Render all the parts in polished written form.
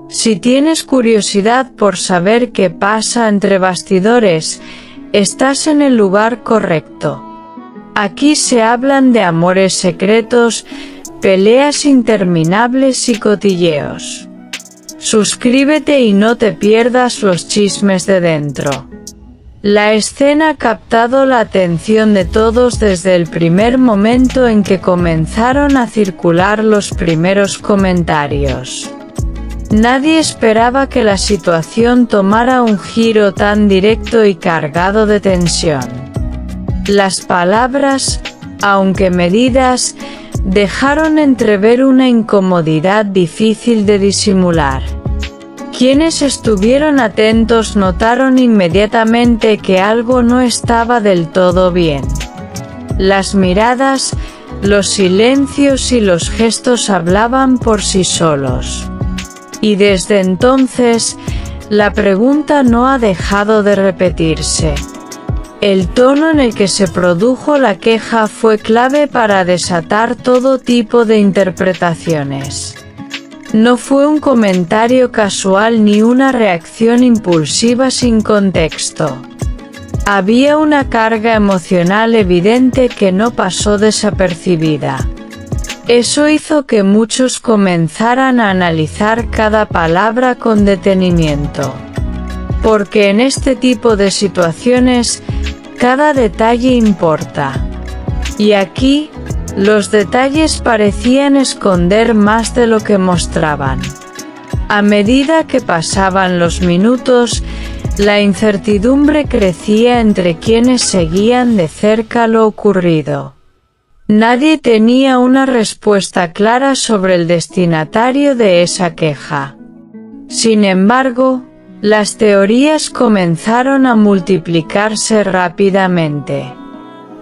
Si tienes curiosidad por saber qué pasa entre bastidores, estás en el lugar correcto. Aquí se hablan de amores secretos, peleas interminables y cotilleos. Suscríbete y no te pierdas los chismes de dentro. La escena ha captado la atención de todos desde el primer momento en que comenzaron a circular los primeros comentarios. Nadie esperaba que la situación tomara un giro tan directo y cargado de tensión. Las palabras, aunque medidas, dejaron entrever una incomodidad difícil de disimular. Quienes estuvieron atentos notaron inmediatamente que algo no estaba del todo bien. Las miradas, los silencios y los gestos hablaban por sí solos. Y desde entonces, la pregunta no ha dejado de repetirse. El tono en el que se produjo la queja fue clave para desatar todo tipo de interpretaciones. No fue un comentario casual ni una reacción impulsiva sin contexto. Había una carga emocional evidente que no pasó desapercibida. Eso hizo que muchos comenzaran a analizar cada palabra con detenimiento. Porque en este tipo de situaciones, cada detalle importa. Y aquí, los detalles parecían esconder más de lo que mostraban. A medida que pasaban los minutos, la incertidumbre crecía entre quienes seguían de cerca lo ocurrido. Nadie tenía una respuesta clara sobre el destinatario de esa queja. Sin embargo, las teorías comenzaron a multiplicarse rápidamente.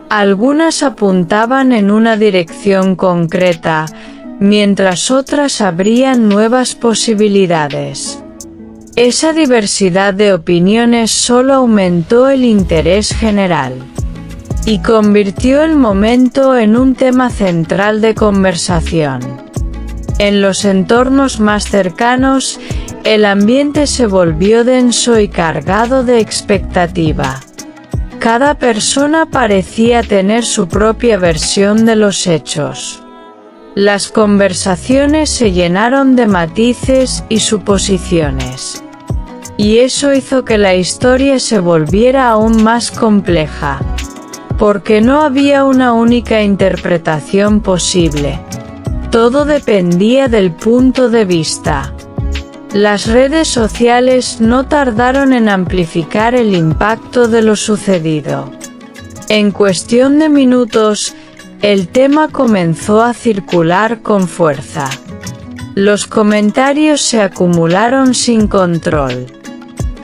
Algunas apuntaban en una dirección concreta, mientras otras abrían nuevas posibilidades. Esa diversidad de opiniones solo aumentó el interés general y convirtió el momento en un tema central de conversación. En los entornos más cercanos, el ambiente se volvió denso y cargado de expectativa. Cada persona parecía tener su propia versión de los hechos. Las conversaciones se llenaron de matices y suposiciones. Y eso hizo que la historia se volviera aún más compleja. Porque no había una única interpretación posible. Todo dependía del punto de vista. Las redes sociales no tardaron en amplificar el impacto de lo sucedido. En cuestión de minutos, el tema comenzó a circular con fuerza. Los comentarios se acumularon sin control.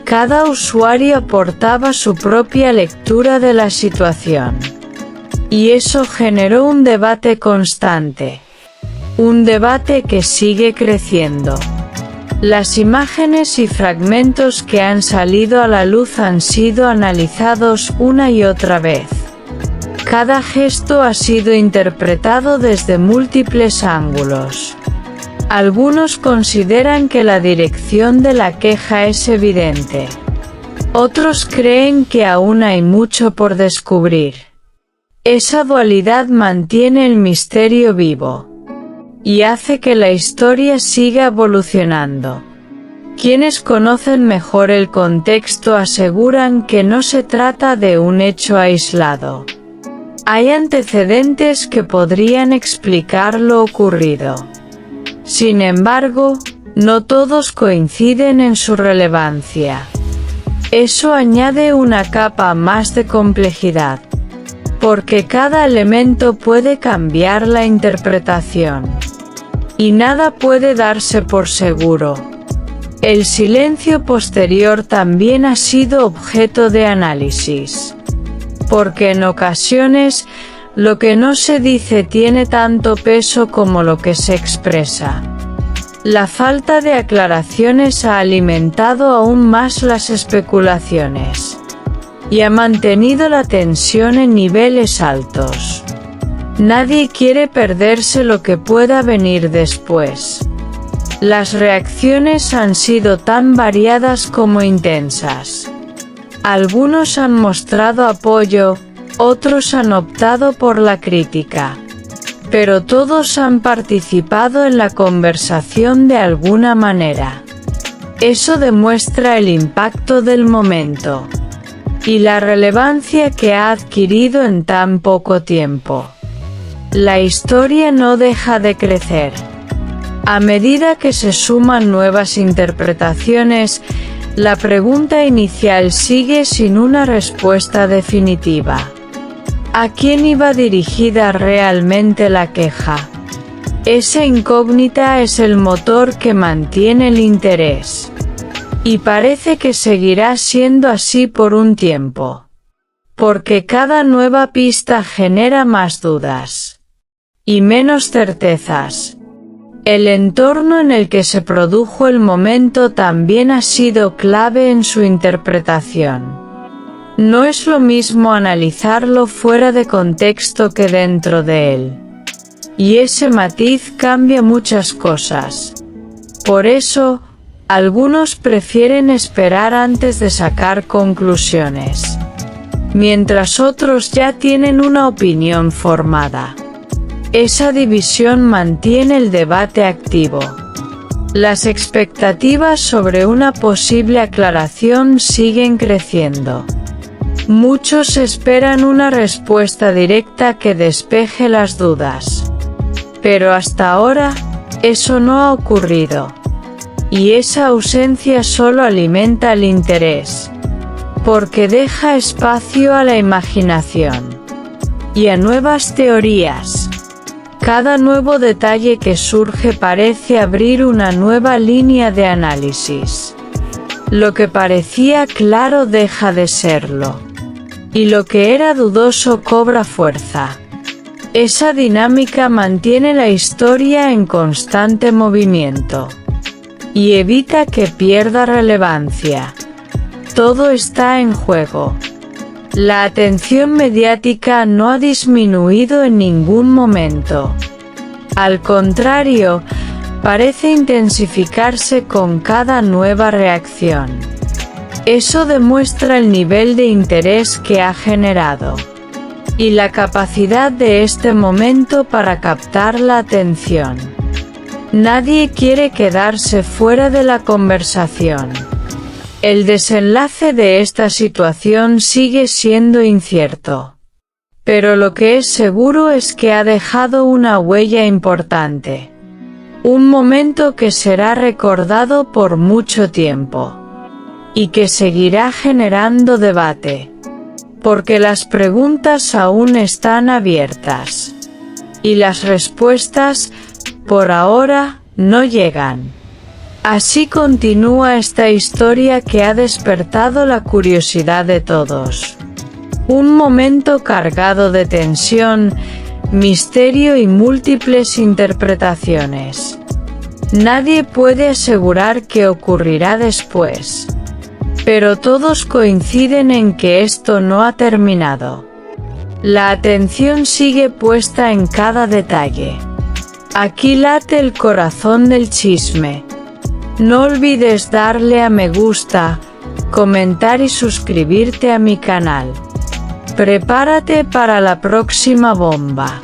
Cada usuario aportaba su propia lectura de la situación. Y eso generó un debate constante. Un debate que sigue creciendo. Las imágenes y fragmentos que han salido a la luz han sido analizados una y otra vez. Cada gesto ha sido interpretado desde múltiples ángulos. Algunos consideran que la dirección de la queja es evidente. Otros creen que aún hay mucho por descubrir. Esa dualidad mantiene el misterio vivo y hace que la historia siga evolucionando. Quienes conocen mejor el contexto aseguran que no se trata de un hecho aislado. Hay antecedentes que podrían explicar lo ocurrido. Sin embargo, no todos coinciden en su relevancia. Eso añade una capa más de complejidad. Porque cada elemento puede cambiar la interpretación. Y nada puede darse por seguro. El silencio posterior también ha sido objeto de análisis. Porque en ocasiones, lo que no se dice tiene tanto peso como lo que se expresa. La falta de aclaraciones ha alimentado aún más las especulaciones. Y ha mantenido la tensión en niveles altos. Nadie quiere perderse lo que pueda venir después. Las reacciones han sido tan variadas como intensas. Algunos han mostrado apoyo, otros han optado por la crítica. Pero todos han participado en la conversación de alguna manera. Eso demuestra el impacto del momento y la relevancia que ha adquirido en tan poco tiempo. La historia no deja de crecer. A medida que se suman nuevas interpretaciones, la pregunta inicial sigue sin una respuesta definitiva. ¿A quién iba dirigida realmente la queja? Esa incógnita es el motor que mantiene el interés. Y parece que seguirá siendo así por un tiempo. Porque cada nueva pista genera más dudas. Y menos certezas. El entorno en el que se produjo el momento también ha sido clave en su interpretación. No es lo mismo analizarlo fuera de contexto que dentro de él. Y ese matiz cambia muchas cosas. Por eso, algunos prefieren esperar antes de sacar conclusiones. Mientras otros ya tienen una opinión formada. Esa división mantiene el debate activo. Las expectativas sobre una posible aclaración siguen creciendo. Muchos esperan una respuesta directa que despeje las dudas. Pero hasta ahora, eso no ha ocurrido. Y esa ausencia solo alimenta el interés. Porque deja espacio a la imaginación. Y a nuevas teorías. Cada nuevo detalle que surge parece abrir una nueva línea de análisis. Lo que parecía claro deja de serlo. Y lo que era dudoso cobra fuerza. Esa dinámica mantiene la historia en constante movimiento. Y evita que pierda relevancia. Todo está en juego. La atención mediática no ha disminuido en ningún momento. Al contrario, parece intensificarse con cada nueva reacción. Eso demuestra el nivel de interés que ha generado. Y la capacidad de este momento para captar la atención. Nadie quiere quedarse fuera de la conversación. El desenlace de esta situación sigue siendo incierto. Pero lo que es seguro es que ha dejado una huella importante. Un momento que será recordado por mucho tiempo. Y que seguirá generando debate. Porque las preguntas aún están abiertas. Y las respuestas, por ahora, no llegan. Así continúa esta historia que ha despertado la curiosidad de todos. Un momento cargado de tensión, misterio y múltiples interpretaciones. Nadie puede asegurar qué ocurrirá después. Pero todos coinciden en que esto no ha terminado. La atención sigue puesta en cada detalle. Aquí late el corazón del chisme. No olvides darle a me gusta, comentar y suscribirte a mi canal. Prepárate para la próxima bomba.